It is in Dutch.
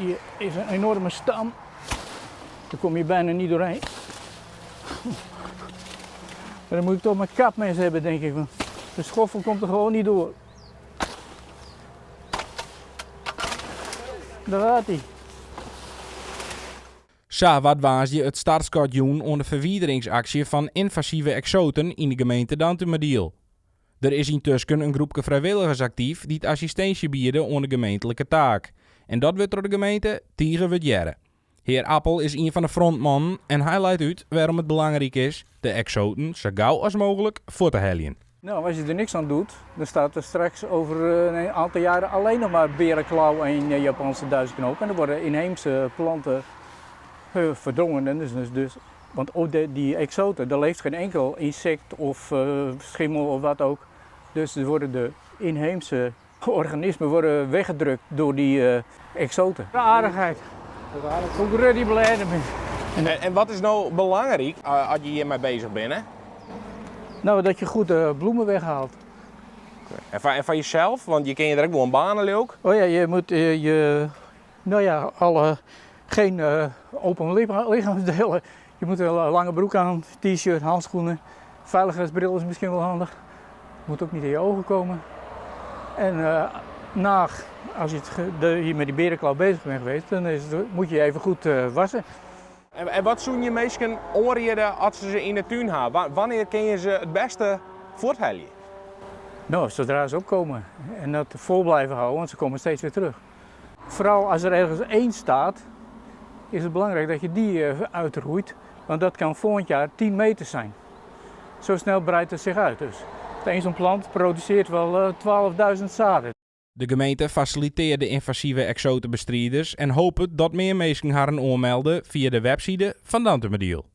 Die is een enorme stam. Daar kom je bijna niet doorheen. Maar dan moet ik toch mijn kapmes hebben, denk ik. De schoffel komt er gewoon niet door. Daar gaat hij. Zo wat waas je het startschot doen onder de verwijderingsactie van invasieve exoten in de gemeente Dantumadiel. Er is intussen een groepje vrijwilligers actief die het assistentie bieden onder de gemeentelijke taak. En dat wordt door de gemeente tegen wat jaren. Heer Appel is een van de frontmannen en hij leidt uit waarom het belangrijk is de exoten zo gauw als mogelijk voor te helpen. Nou, als je er niks aan doet, dan staat er straks over een aantal jaren alleen nog maar berenklauw en Japanse duizendknoop. En dan worden inheemse planten verdrongen. Want die exoten, daar leeft geen enkel insect of schimmel of wat ook. Dus er worden de inheemse organismen worden weggedrukt door die exoten. De aardigheid. Hoe ready blijven. En wat is nou belangrijk als je hiermee bezig bent? Hè? Nou, dat je goed bloemen weghaalt. En van jezelf? Want je ken je direct wel een banen ook. Oh ja, je moet geen open lichaamsdelen. Je moet een lange broek aan, t-shirt, handschoenen. Veiligheidsbril is misschien wel handig. Moet ook niet in je ogen komen. En als je hier met die berenklauw bezig bent geweest, dan moet je even goed wassen. En wat zoen je mensen onreden als ze ze in de tuin hebben? Wanneer kun je ze het beste voorthelpen? Nou, zodra ze opkomen en dat vol blijven houden, want ze komen steeds weer terug. Vooral als er ergens één staat, is het belangrijk dat je die uitroeit, want dat kan volgend jaar 10 meter zijn. Zo snel breidt het zich uit. Dus één zo'n plant produceert wel 12.000 zaden. De gemeente faciliteert de invasieve exotenbestrijders en hoopt dat meer mensen haar aanmelden via de website van Dantumadiel.